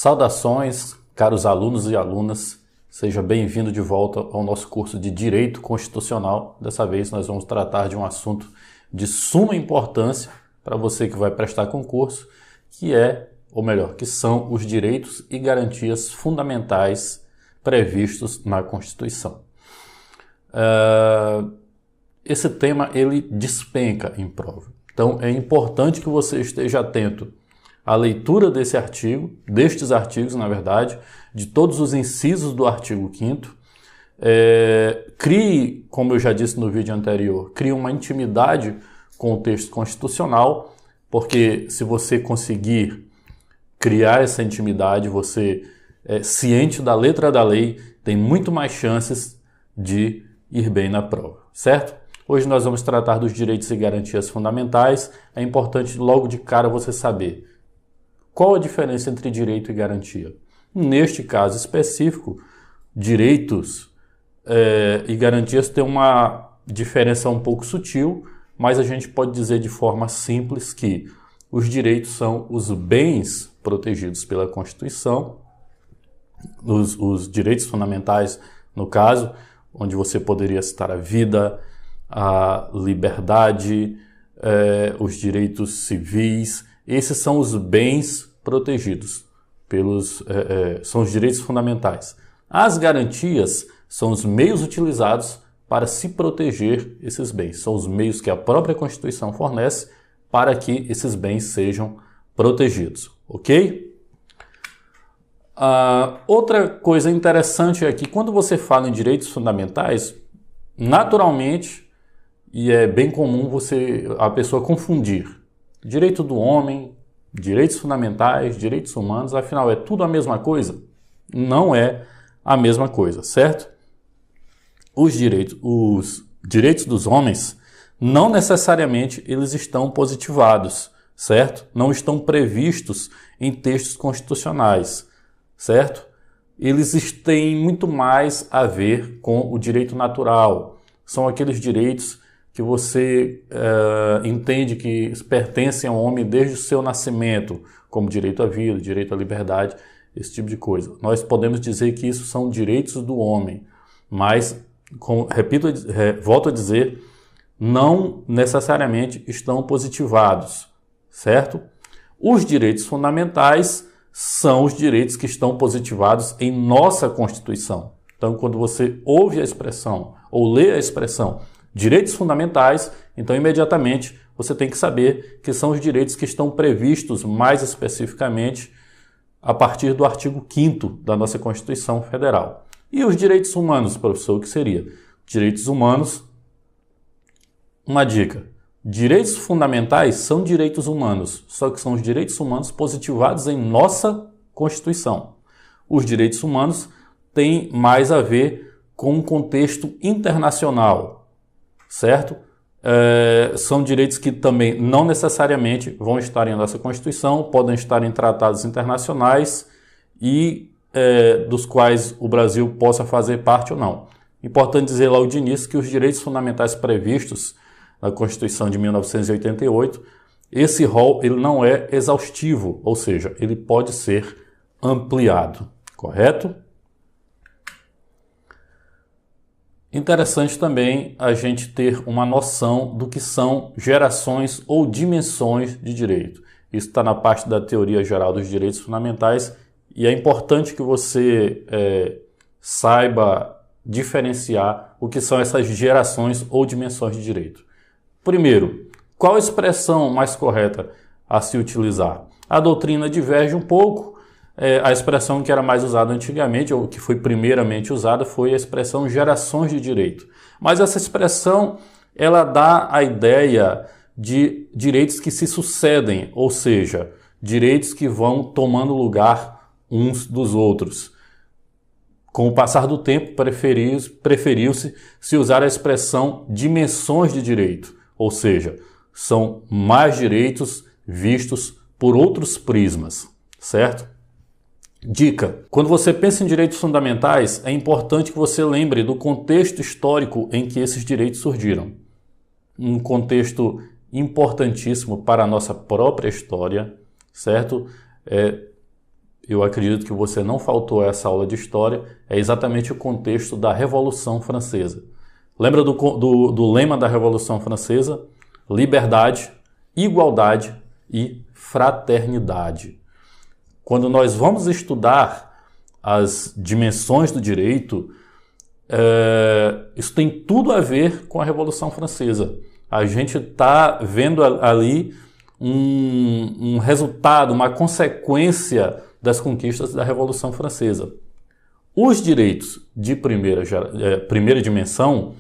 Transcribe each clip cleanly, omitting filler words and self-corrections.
Saudações, caros alunos e alunas, seja bem-vindo de volta ao nosso curso de Direito Constitucional. Dessa vez nós vamos tratar de um assunto de suma importância para você que vai prestar concurso, que são os direitos e garantias fundamentais previstos na Constituição. Esse tema ele despenca em prova, então é importante que você esteja atento a leitura destes artigos, na verdade, de todos os incisos do artigo 5º. Crie, como eu já disse no vídeo anterior, crie uma intimidade com o texto constitucional, porque se você conseguir criar essa intimidade, você ciente da letra da lei, tem muito mais chances de ir bem na prova, certo? Hoje nós vamos tratar dos direitos e garantias fundamentais. É importante logo de cara você saber qual a diferença entre direito e garantia? Neste caso específico, direitos e garantias têm uma diferença um pouco sutil, mas a gente pode dizer de forma simples que os direitos são os bens protegidos pela Constituição, os direitos fundamentais, no caso, onde você poderia citar a vida, a liberdade, os direitos civis. Esses são os bens protegidos, são os direitos fundamentais. As garantias são os meios utilizados para se proteger esses bens. São os meios que a própria Constituição fornece para que esses bens sejam protegidos, ok? Outra coisa interessante é que quando você fala em direitos fundamentais, naturalmente, e é bem comum a pessoa confundir direito do homem, direitos fundamentais, direitos humanos, afinal é tudo a mesma coisa? Não é a mesma coisa, certo? Os direitos dos homens não necessariamente eles estão positivados, certo? Não estão previstos em textos constitucionais, certo? Eles têm muito mais a ver com o direito natural. São aqueles direitos que você entende que pertencem ao homem desde o seu nascimento, como direito à vida, direito à liberdade, esse tipo de coisa. Nós podemos dizer que isso são direitos do homem, mas, volto a dizer, não necessariamente estão positivados, certo? Os direitos fundamentais são os direitos que estão positivados em nossa Constituição. Então, quando você ouve a expressão ou lê a expressão direitos fundamentais, então imediatamente você tem que saber que são os direitos que estão previstos mais especificamente a partir do artigo 5º da nossa Constituição Federal. E os direitos humanos, professor, o que seria? Direitos humanos, uma dica, direitos fundamentais são direitos humanos, só que são os direitos humanos positivados em nossa Constituição. Os direitos humanos têm mais a ver com um contexto internacional, certo? São direitos que também não necessariamente vão estar em nossa Constituição, podem estar em tratados internacionais e dos quais o Brasil possa fazer parte ou não. Importante dizer logo de início que os direitos fundamentais previstos na Constituição de 1988, esse rol ele não é exaustivo, ou seja, ele pode ser ampliado, correto? Interessante também a gente ter uma noção do que são gerações ou dimensões de direito. Isso está na parte da teoria geral dos direitos fundamentais e é importante que você saiba diferenciar o que são essas gerações ou dimensões de direito. Primeiro, qual a expressão mais correta a se utilizar? A doutrina diverge um pouco. A expressão que era mais usada antigamente, ou que foi primeiramente usada, foi a expressão gerações de direito. Mas essa expressão, ela dá a ideia de direitos que se sucedem, ou seja, direitos que vão tomando lugar uns dos outros. Com o passar do tempo, preferiu-se se usar a expressão dimensões de direito, ou seja, são mais direitos vistos por outros prismas, certo? Dica: quando você pensa em direitos fundamentais, é importante que você lembre do contexto histórico em que esses direitos surgiram. Um contexto importantíssimo para a nossa própria história, certo? eu acredito que você não faltou a essa aula de história, é exatamente o contexto da Revolução Francesa. Lembra do lema da Revolução Francesa? Liberdade, igualdade e fraternidade. Quando nós vamos estudar as dimensões do direito, isso tem tudo a ver com a Revolução Francesa. A gente está vendo ali um resultado, uma consequência das conquistas da Revolução Francesa. Os direitos de primeira dimensão,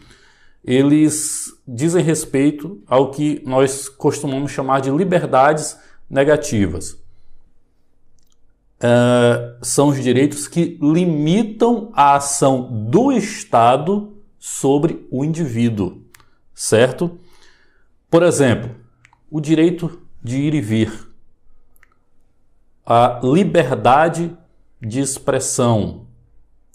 eles dizem respeito ao que nós costumamos chamar de liberdades negativas. São os direitos que limitam a ação do Estado sobre o indivíduo, certo? Por exemplo, o direito de ir e vir, a liberdade de expressão,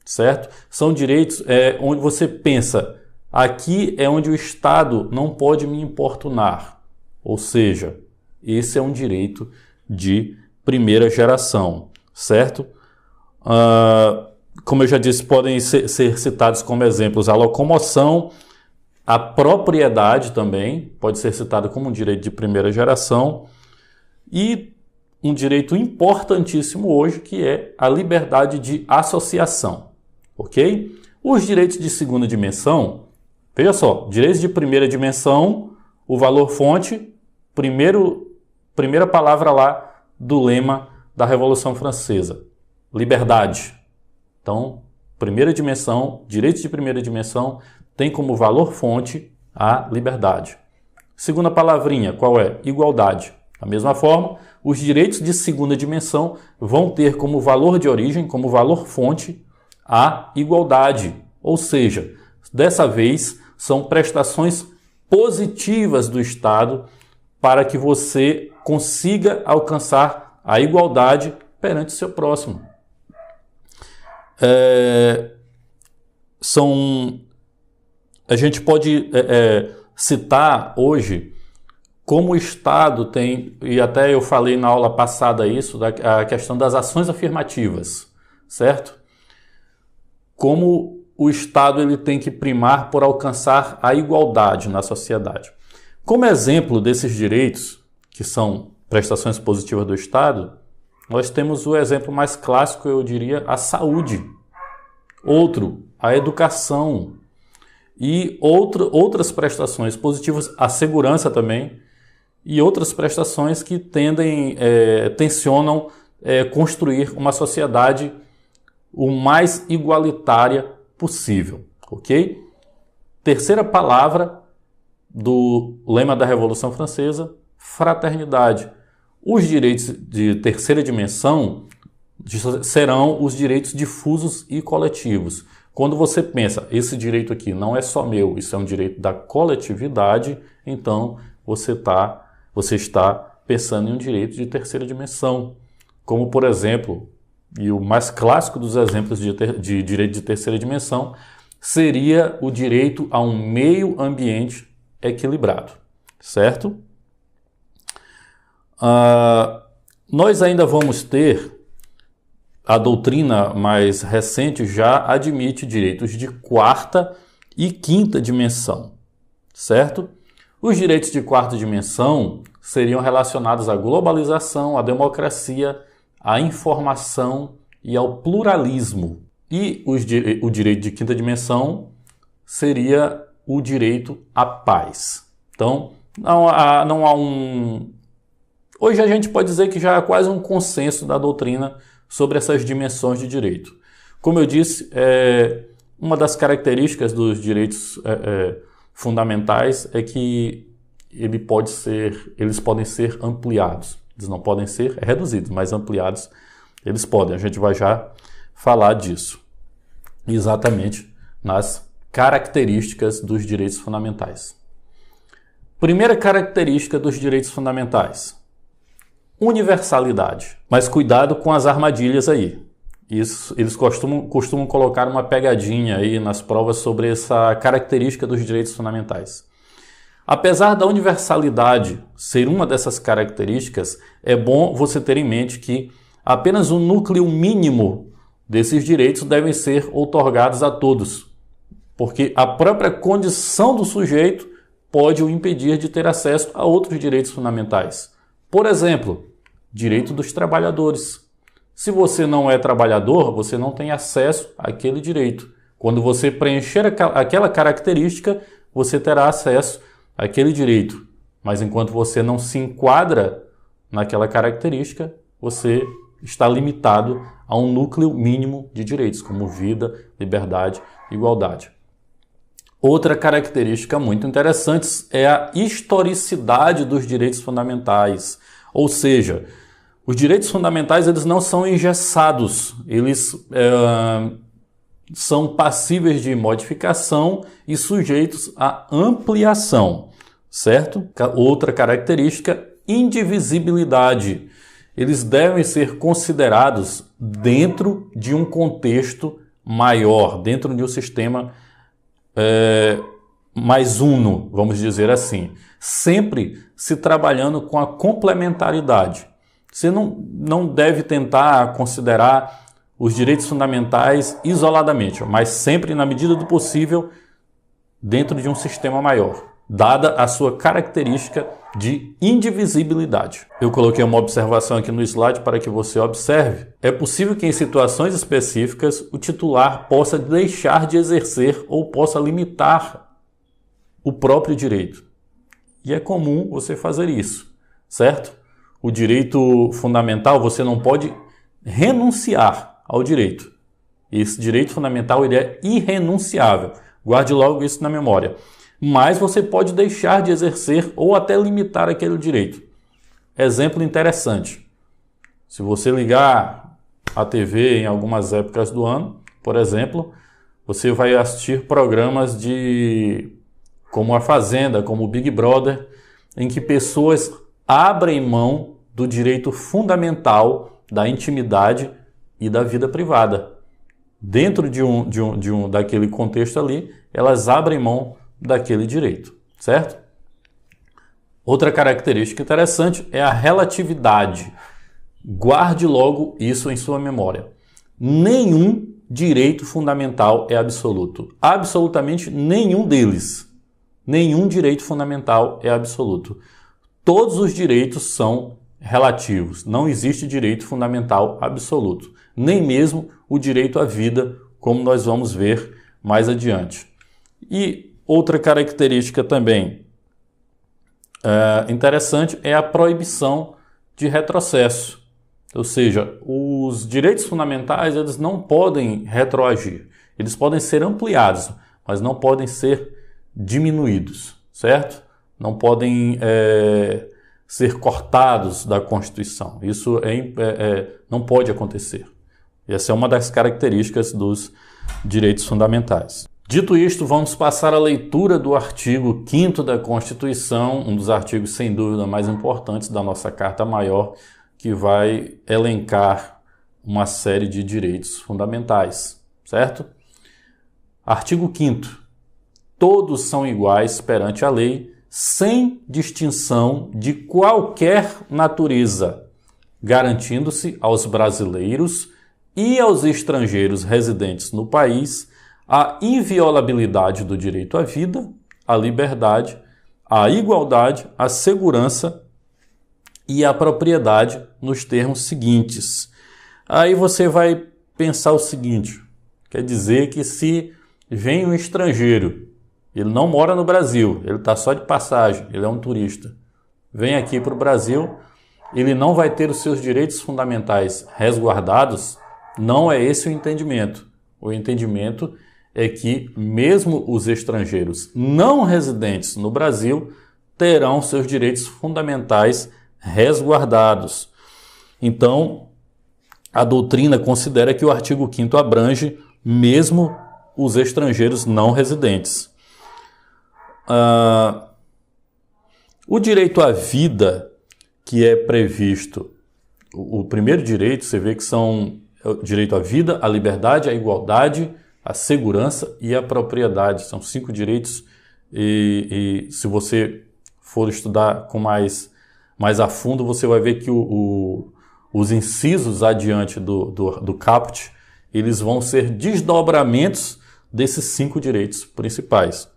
certo? São direitos onde você pensa, aqui é onde o Estado não pode me importunar, ou seja, esse é um direito de primeira geração, certo? Como eu já disse, podem ser citados como exemplos a locomoção, a propriedade também pode ser citada como um direito de primeira geração e um direito importantíssimo hoje que é a liberdade de associação, ok? Os direitos de segunda dimensão, veja só, direitos de primeira dimensão, o valor fonte, primeira palavra lá do lema da Revolução Francesa, liberdade. Então, primeira dimensão, direitos de primeira dimensão, tem como valor fonte a liberdade. Segunda palavrinha, qual é? Igualdade. Da mesma forma, os direitos de segunda dimensão vão ter como valor de origem, como valor fonte, a igualdade. Ou seja, dessa vez, são prestações positivas do Estado para que você consiga alcançar a igualdade perante o seu próximo. A gente pode citar hoje como o Estado tem, e até eu falei na aula passada isso, a questão das ações afirmativas, certo? Como o Estado ele tem que primar por alcançar a igualdade na sociedade. Como exemplo desses direitos, que são prestações positivas do Estado, nós temos o exemplo mais clássico, eu diria, a saúde. Outro, a educação. E outras prestações positivas, a segurança também, e outras prestações que tensionam construir uma sociedade o mais igualitária possível, ok? Terceira palavra do lema da Revolução Francesa, fraternidade. Os direitos de terceira dimensão serão os direitos difusos e coletivos. Quando você pensa, esse direito aqui não é só meu, isso é um direito da coletividade, então você está pensando em um direito de terceira dimensão. Como, por exemplo, e o mais clássico dos exemplos de direito de terceira dimensão, seria o direito a um meio ambiente equilibrado, certo? Nós ainda vamos ter, a doutrina mais recente já admite direitos de quarta e quinta dimensão, certo? Os direitos de quarta dimensão seriam relacionados à globalização, à democracia, à informação e ao pluralismo. E o direito de quinta dimensão seria o direito à paz. Então, não há um... Hoje a gente pode dizer que já há quase um consenso da doutrina sobre essas dimensões de direito. Como eu disse, uma das características dos direitos fundamentais é que eles podem ser ampliados. Eles não podem ser reduzidos, mas ampliados eles podem. A gente vai já falar disso. Exatamente nas características dos direitos fundamentais. Primeira característica dos direitos fundamentais: universalidade. Mas cuidado com as armadilhas aí. Eles costumam colocar uma pegadinha aí nas provas sobre essa característica dos direitos fundamentais. Apesar da universalidade ser uma dessas características, é bom você ter em mente que apenas o núcleo mínimo desses direitos devem ser outorgados a todos, porque a própria condição do sujeito pode o impedir de ter acesso a outros direitos fundamentais. Por exemplo, direito dos trabalhadores. Se você não é trabalhador, você não tem acesso àquele direito. Quando você preencher aquela característica, você terá acesso àquele direito. Mas enquanto você não se enquadra naquela característica, você está limitado a um núcleo mínimo de direitos, como vida, liberdade e igualdade. Outra característica muito interessante é a historicidade dos direitos fundamentais. Ou seja, os direitos fundamentais eles não são engessados, eles são passíveis de modificação e sujeitos à ampliação, certo? Outra característica, indivisibilidade. Eles devem ser considerados dentro de um contexto maior, dentro de um sistema mais uno, vamos dizer assim. Sempre se trabalhando com a complementaridade. Você não deve tentar considerar os direitos fundamentais isoladamente, mas sempre, na medida do possível, dentro de um sistema maior, dada a sua característica de indivisibilidade. Eu coloquei uma observação aqui no slide para que você observe. É possível que em situações específicas o titular possa deixar de exercer ou possa limitar o próprio direito. E é comum você fazer isso, certo? O direito fundamental, você não pode renunciar ao direito. Esse direito fundamental ele é irrenunciável. Guarde logo isso na memória. Mas você pode deixar de exercer ou até limitar aquele direito. Exemplo interessante. Se você ligar a TV em algumas épocas do ano, por exemplo, você vai assistir programas como A Fazenda, como o Big Brother, em que pessoas abrem mão do direito fundamental da intimidade e da vida privada. Dentro daquele contexto ali, elas abrem mão daquele direito, certo? Outra característica interessante é a relatividade. Guarde logo isso em sua memória. Nenhum direito fundamental é absoluto. Absolutamente nenhum deles. Nenhum direito fundamental é absoluto. Todos os direitos são relativos. Não existe direito fundamental absoluto. Nem mesmo o direito à vida, como nós vamos ver mais adiante. E outra característica também interessante é a proibição de retrocesso. Ou seja, os direitos fundamentais eles não podem retroagir. Eles podem ser ampliados, mas não podem ser diminuídos, certo? Não podem ser cortados da Constituição. Isso não pode acontecer. Essa é uma das características dos direitos fundamentais. Dito isto, vamos passar à leitura do artigo 5º da Constituição, um dos artigos, sem dúvida, mais importantes da nossa Carta Maior, que vai elencar uma série de direitos fundamentais, certo? Artigo 5º. Todos são iguais perante a lei, sem distinção de qualquer natureza, garantindo-se aos brasileiros e aos estrangeiros residentes no país a inviolabilidade do direito à vida, à liberdade, à igualdade, à segurança e à propriedade nos termos seguintes. Aí você vai pensar o seguinte, quer dizer que se vem um estrangeiro, ele não mora no Brasil, ele está só de passagem, ele é um turista, vem aqui para o Brasil, ele não vai ter os seus direitos fundamentais resguardados? Não é esse o entendimento. O entendimento é que mesmo os estrangeiros não residentes no Brasil terão seus direitos fundamentais resguardados. Então, a doutrina considera que o artigo 5º abrange mesmo os estrangeiros não residentes. O direito à vida, que é previsto, o primeiro direito, você vê que são o direito à vida, à liberdade, à igualdade, à segurança e à propriedade. São 5 direitos e se você for estudar com mais a fundo, você vai ver que o os incisos adiante do caput, eles vão ser desdobramentos desses 5 direitos principais.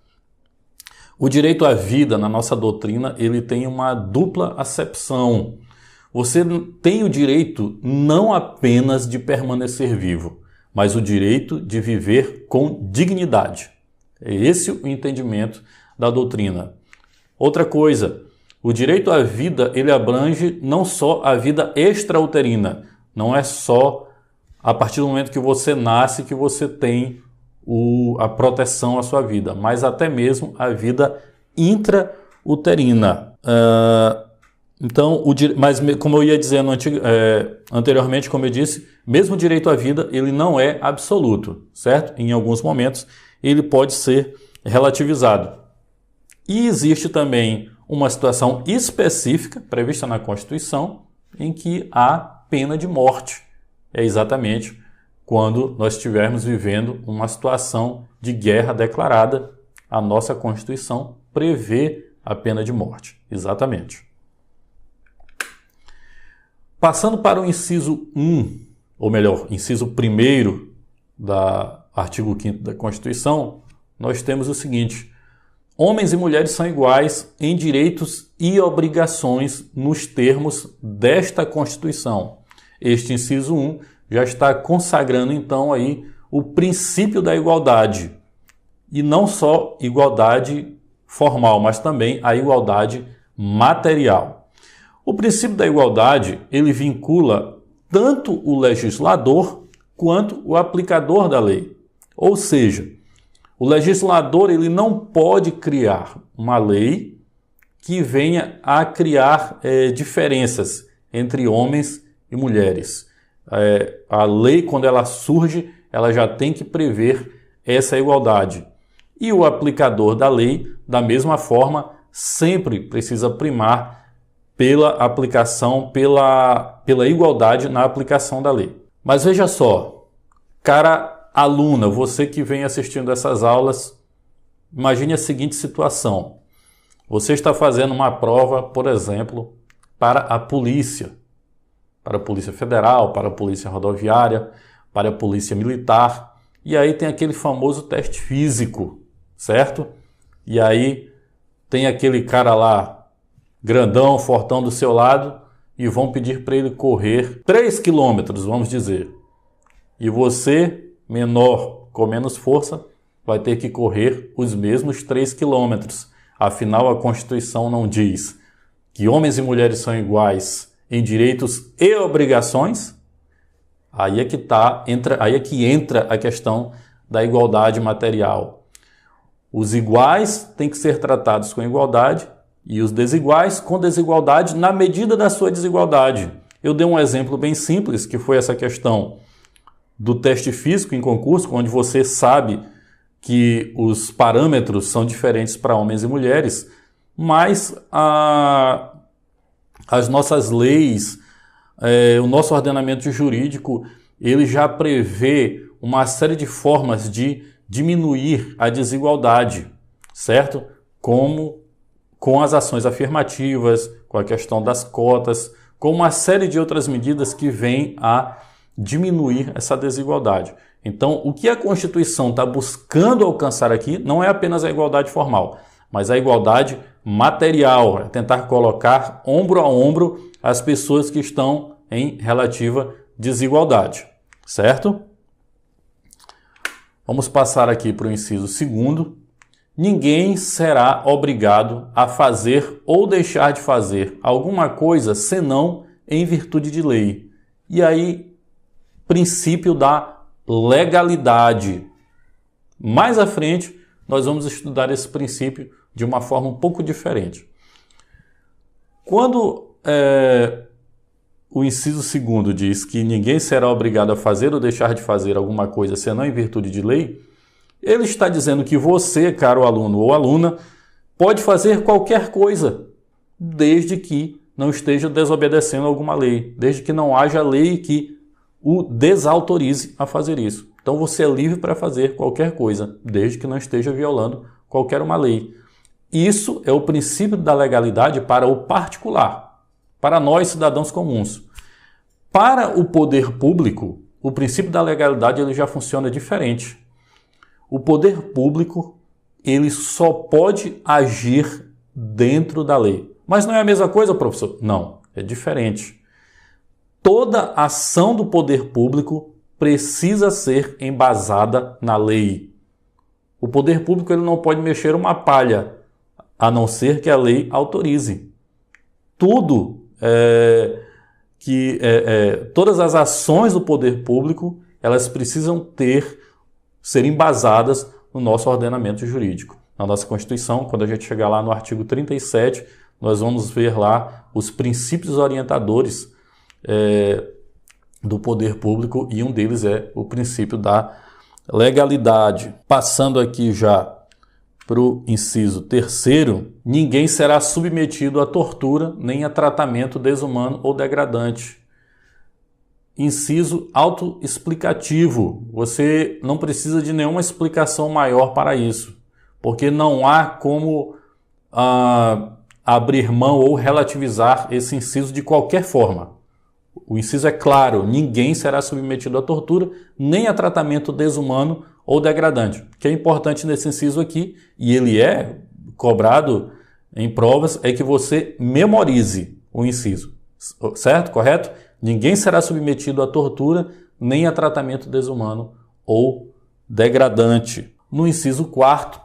O direito à vida, na nossa doutrina, ele tem uma dupla acepção. Você tem o direito não apenas de permanecer vivo, mas o direito de viver com dignidade. É esse o entendimento da doutrina. Outra coisa, o direito à vida, ele abrange não só a vida extrauterina, não é só a partir do momento que você nasce que você tem a proteção à sua vida, mas até mesmo a vida intrauterina. Então, mas como eu ia dizendo anteriormente, como eu disse, mesmo o direito à vida, ele não é absoluto, certo? Em alguns momentos, ele pode ser relativizado. E existe também uma situação específica, prevista na Constituição, em que há pena de morte. É exatamente quando nós estivermos vivendo uma situação de guerra declarada. A nossa Constituição prevê a pena de morte. Exatamente. Passando para o inciso 1, ou melhor, inciso 1º do artigo 5º da Constituição, nós temos o seguinte: homens e mulheres são iguais em direitos e obrigações nos termos desta Constituição. Este inciso 1 já está consagrando então aí o princípio da igualdade. E não só igualdade formal, mas também a igualdade material. O princípio da igualdade, ele vincula tanto o legislador quanto o aplicador da lei. Ou seja, o legislador ele não pode criar uma lei que venha a criar diferenças entre homens e mulheres. A lei, quando ela surge, ela já tem que prever essa igualdade. E o aplicador da lei, da mesma forma, sempre precisa primar pela aplicação, pela igualdade na aplicação da lei. Mas veja só, cara aluna, você que vem assistindo essas aulas, imagine a seguinte situação. Você está fazendo uma prova, por exemplo, para a Polícia Federal, para a Polícia Rodoviária, para a Polícia Militar, e aí tem aquele famoso teste físico, certo? E aí tem aquele cara lá, grandão, fortão do seu lado, e vão pedir para ele correr 3 quilômetros, vamos dizer. E você, menor, com menos força, vai ter que correr os mesmos 3 quilômetros. Afinal, a Constituição não diz que homens e mulheres são iguais em direitos e obrigações. Aí é que entra a questão da igualdade material. Os iguais têm que ser tratados com igualdade e os desiguais com desigualdade na medida da sua desigualdade. Eu dei um exemplo bem simples, que foi essa questão do teste físico em concurso, onde você sabe que os parâmetros são diferentes para homens e mulheres, mas as nossas leis, o nosso ordenamento jurídico, ele já prevê uma série de formas de diminuir a desigualdade, certo? Como com as ações afirmativas, com a questão das cotas, com uma série de outras medidas que vêm a diminuir essa desigualdade. Então, o que a Constituição está buscando alcançar aqui não é apenas a igualdade formal, mas a igualdade material, é tentar colocar ombro a ombro as pessoas que estão em relativa desigualdade, certo? Vamos passar aqui para o inciso 2º. Ninguém será obrigado a fazer ou deixar de fazer alguma coisa senão em virtude de lei. E aí, princípio da legalidade. Mais à frente, nós vamos estudar esse princípio de uma forma um pouco diferente. Quando o inciso 2º diz que ninguém será obrigado a fazer ou deixar de fazer alguma coisa senão em virtude de lei, ele está dizendo que você, caro aluno ou aluna, pode fazer qualquer coisa, desde que não esteja desobedecendo alguma lei, desde que não haja lei que o desautorize a fazer isso. Então você é livre para fazer qualquer coisa, desde que não esteja violando qualquer uma lei. Isso é o princípio da legalidade para o particular, para nós cidadãos comuns. Para o poder público, o princípio da legalidade ele já funciona diferente. O poder público ele só pode agir dentro da lei. Mas não é a mesma coisa, professor? Não, é diferente. Toda ação do poder público precisa ser embasada na lei. O poder público ele não pode mexer uma palha, a não ser que a lei autorize. Todas as ações do poder público, elas precisam ser embasadas no nosso ordenamento jurídico. Na nossa Constituição, quando a gente chegar lá no artigo 37, nós vamos ver lá os princípios orientadores do poder público e um deles é o princípio da legalidade. Passando aqui já para o inciso 3º, ninguém será submetido a tortura nem a tratamento desumano ou degradante. Inciso autoexplicativo. Você não precisa de nenhuma explicação maior para isso, porque não há como abrir mão ou relativizar esse inciso de qualquer forma. O inciso é claro, ninguém será submetido a tortura, nem a tratamento desumano ou degradante. O que é importante nesse inciso aqui, e ele é cobrado em provas, é que você memorize o inciso. Certo? Correto? Ninguém será submetido a tortura, nem a tratamento desumano ou degradante. No inciso 4º,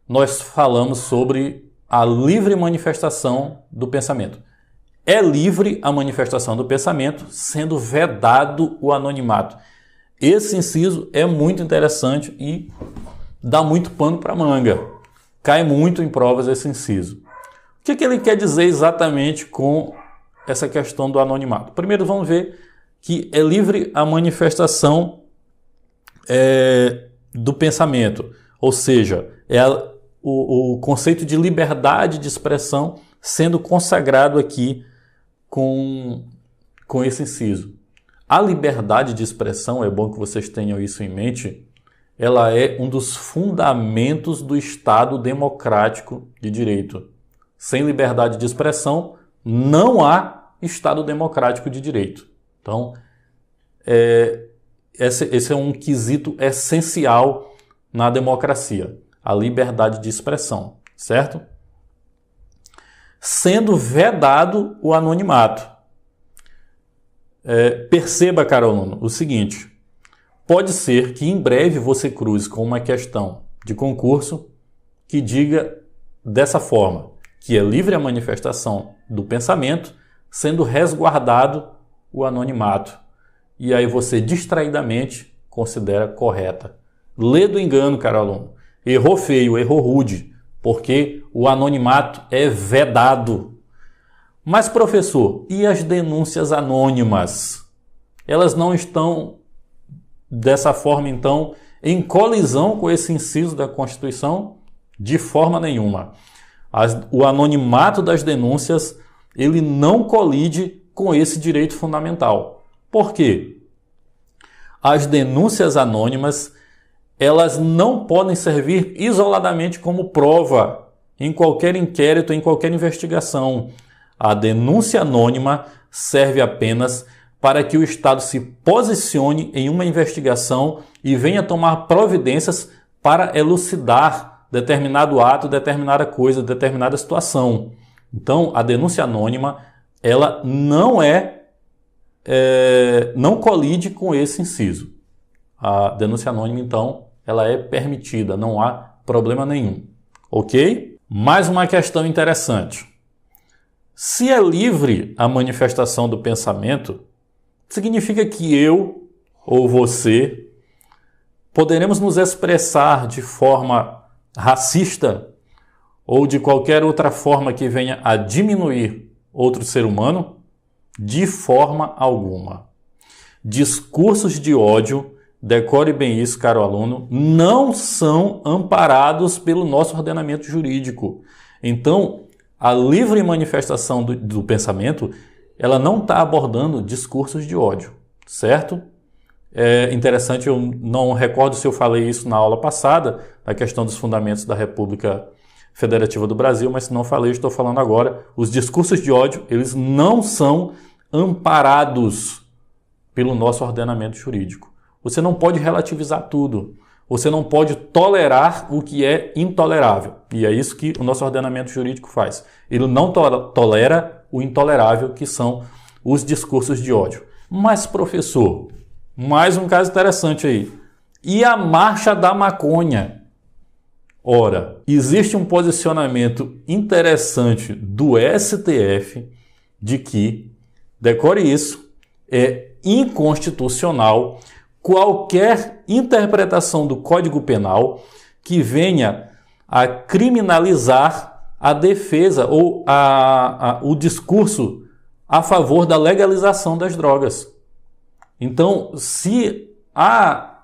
nós falamos sobre a livre manifestação do pensamento. É livre a manifestação do pensamento, sendo vedado o anonimato. Esse inciso é muito interessante e dá muito pano para manga. Cai muito em provas esse inciso. O que ele quer dizer exatamente com essa questão do anonimato? Primeiro vamos ver que é livre a manifestação do pensamento, ou seja, o conceito de liberdade de expressão sendo consagrado aqui com esse inciso. A liberdade de expressão, é bom que vocês tenham isso em mente, ela é um dos fundamentos do Estado democrático de direito. Sem liberdade de expressão, não há Estado democrático de direito. Então, esse é um quesito essencial na democracia, a liberdade de expressão, certo? Sendo vedado o anonimato. Perceba, caro aluno, o seguinte: pode ser que em breve você cruze com uma questão de concurso que diga dessa forma, que é livre a manifestação do pensamento, sendo resguardado o anonimato. E aí você distraidamente considera correta. Lê do engano, caro aluno. Errou feio, errou rude, porque o anonimato é vedado. Mas, professor, e as denúncias anônimas? Elas não estão, dessa forma, então, em colisão com esse inciso da Constituição? De forma nenhuma. O anonimato das denúncias, ele não colide com esse direito fundamental. Por quê? As denúncias anônimas, elas não podem servir isoladamente como prova em qualquer inquérito, em qualquer investigação. A denúncia anônima serve apenas para que o Estado se posicione em uma investigação e venha tomar providências para elucidar determinado ato, determinada coisa, determinada situação. Então, a denúncia anônima, ela não colide com esse inciso. A denúncia anônima, então, ela é permitida, não há problema nenhum. Ok? Mais uma questão interessante. Se é livre a manifestação do pensamento, significa que eu ou você poderemos nos expressar de forma racista ou de qualquer outra forma que venha a diminuir outro ser humano? De forma alguma. Discursos de ódio, decore bem isso, caro aluno, não são amparados pelo nosso ordenamento jurídico. Então, a livre manifestação do pensamento, ela não está abordando discursos de ódio, certo? É interessante, eu não recordo se eu falei isso na aula passada, na questão dos fundamentos da República Federativa do Brasil, mas se não falei, estou falando agora. Os discursos de ódio, eles não são amparados pelo nosso ordenamento jurídico. Você não pode relativizar tudo. Você não pode tolerar o que é intolerável. E é isso que o nosso ordenamento jurídico faz. Ele não tolera o intolerável, que são os discursos de ódio. Mas, professor, mais um caso interessante aí. E a marcha da maconha? Ora, existe um posicionamento interessante do STF de que, decore isso, é inconstitucional qualquer interpretação do Código Penal que venha a criminalizar a defesa ou o discurso a favor da legalização das drogas. Então, se há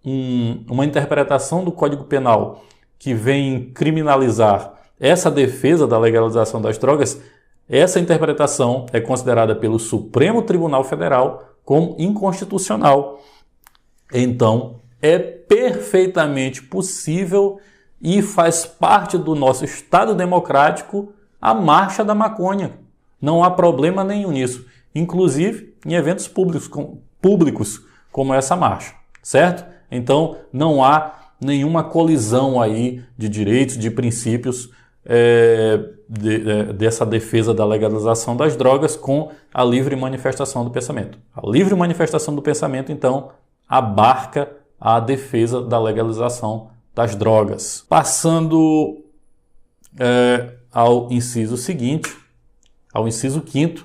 uma interpretação do Código Penal que vem criminalizar essa defesa da legalização das drogas, essa interpretação é considerada pelo Supremo Tribunal Federal como inconstitucional. Então, é perfeitamente possível e faz parte do nosso Estado democrático a marcha da maconha. Não há problema nenhum nisso, inclusive em eventos públicos como essa marcha, certo? Então, não há nenhuma colisão aí de direitos, de princípios dessa defesa da legalização das drogas com a livre manifestação do pensamento. A livre manifestação do pensamento, então, abarca a defesa da legalização das drogas. Passando ao inciso seguinte, ao inciso 5º,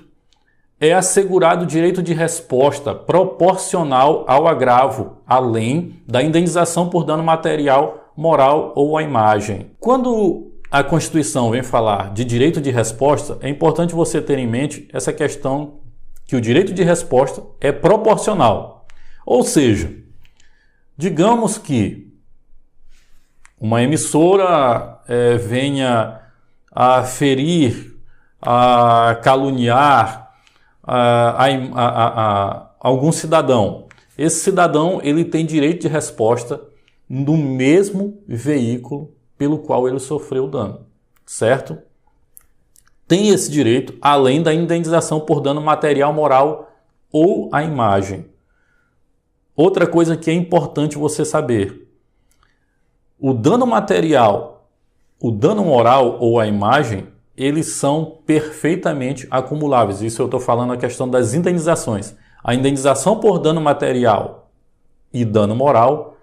é assegurado o direito de resposta proporcional ao agravo, além da indenização por dano material, moral ou à imagem. Quando a Constituição vem falar de direito de resposta, é importante você ter em mente essa questão que o direito de resposta é proporcional. Ou seja, digamos que uma emissora venha a ferir, a caluniar algum cidadão. Esse cidadão ele tem direito de resposta no mesmo veículo pelo qual ele sofreu o dano, certo? Tem esse direito além da indenização por dano material, moral ou à imagem. Outra coisa que é importante você saber: o dano material, o dano moral ou a imagem, eles são perfeitamente acumuláveis. Isso eu estou falando a questão das indenizações. A indenização por dano material e dano moral,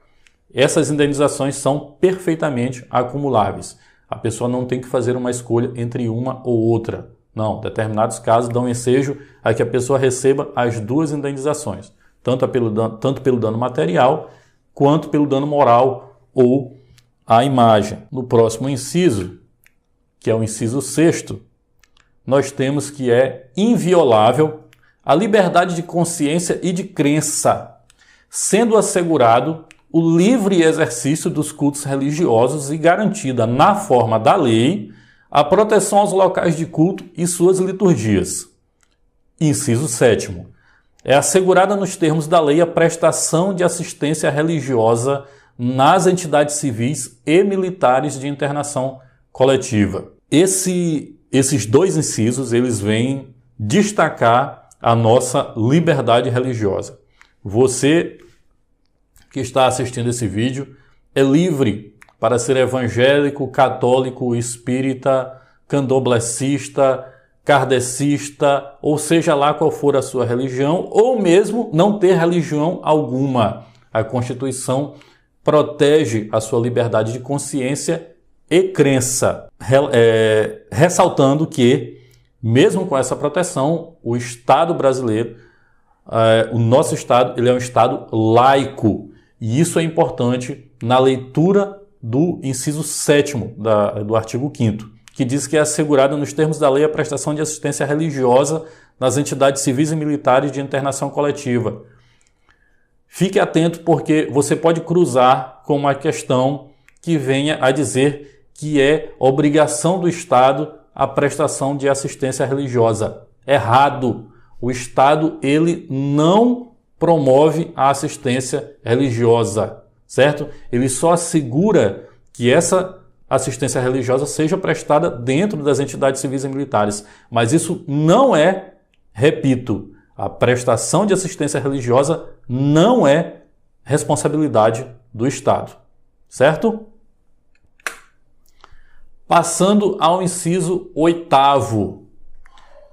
essas indenizações são perfeitamente acumuláveis. A pessoa não tem que fazer uma escolha entre uma ou outra. Não, determinados casos dão ensejo a que a pessoa receba as duas indenizações. Tanto pelo dano material, quanto pelo dano moral ou à imagem. No próximo inciso, que é o inciso 6º, nós temos que é inviolável a liberdade de consciência e de crença, sendo assegurado o livre exercício dos cultos religiosos e garantida, na forma da lei, a proteção aos locais de culto e suas liturgias. Inciso 7º. É assegurada nos termos da lei a prestação de assistência religiosa nas entidades civis e militares de internação coletiva. Esses dois incisos, eles vêm destacar a nossa liberdade religiosa. Você que está assistindo esse vídeo é livre para ser evangélico, católico, espírita, candomblessista, kardecista, ou seja lá qual for a sua religião, ou mesmo não ter religião alguma. A Constituição protege a sua liberdade de consciência e crença, ressaltando que, mesmo com essa proteção, o Estado brasileiro, o nosso Estado, ele é um Estado laico. E isso é importante na leitura do inciso 7º do artigo 5º, que diz que é assegurada nos termos da lei a prestação de assistência religiosa nas entidades civis e militares de internação coletiva. Fique atento porque você pode cruzar com uma questão que venha a dizer que é obrigação do Estado a prestação de assistência religiosa. Errado. O Estado, ele não promove a assistência religiosa, certo? Ele só assegura que essa assistência religiosa seja prestada dentro das entidades civis e militares. Mas isso não é, repito, A prestação de assistência religiosa não é responsabilidade do Estado, certo? Passando ao inciso 8º.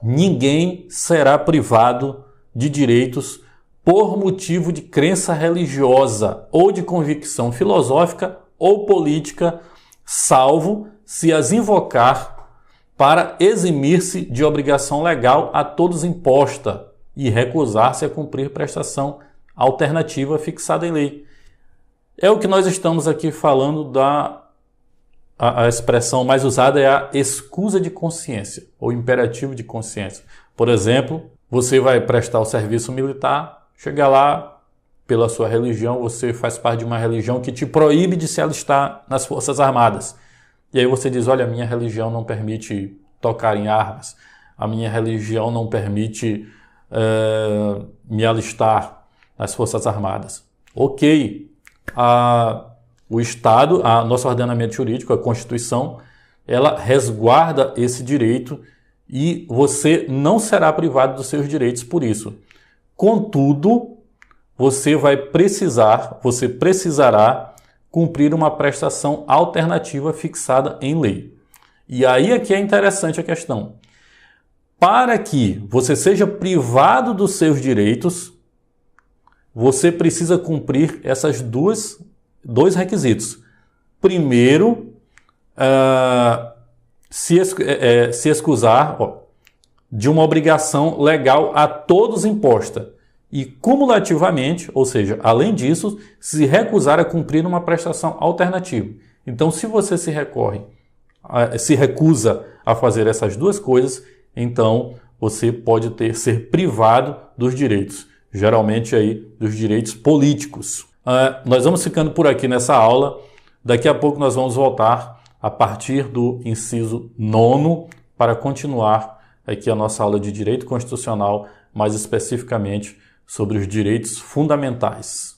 Ninguém será privado de direitos por motivo de crença religiosa ou de convicção filosófica ou política, salvo se as invocar para eximir-se de obrigação legal a todos imposta e recusar-se a cumprir prestação alternativa fixada em lei. É o que nós estamos aqui falando a expressão mais usada é a escusa de consciência, ou imperativo de consciência. Por exemplo, você vai prestar o serviço militar, chega lá, pela sua religião, você faz parte de uma religião que te proíbe de se alistar nas Forças Armadas. E aí você diz, olha, a minha religião não permite tocar em armas, a minha religião não permite me alistar nas Forças Armadas. Ok, o Estado, nosso ordenamento jurídico, a Constituição, ela resguarda esse direito e você não será privado dos seus direitos por isso. Contudo, você precisará cumprir uma prestação alternativa fixada em lei. E aí é que é interessante a questão. Para que você seja privado dos seus direitos, você precisa cumprir essas dois requisitos. Primeiro, se excusar de uma obrigação legal a todos imposta. E cumulativamente, ou seja, além disso, se recusar a cumprir uma prestação alternativa. Então, se você se recusa a fazer essas duas coisas, então você pode ser privado dos direitos, geralmente aí dos direitos políticos. Nós vamos ficando por aqui nessa aula. Daqui a pouco nós vamos voltar a partir do inciso 9 para continuar aqui a nossa aula de Direito Constitucional, mais especificamente sobre os direitos fundamentais.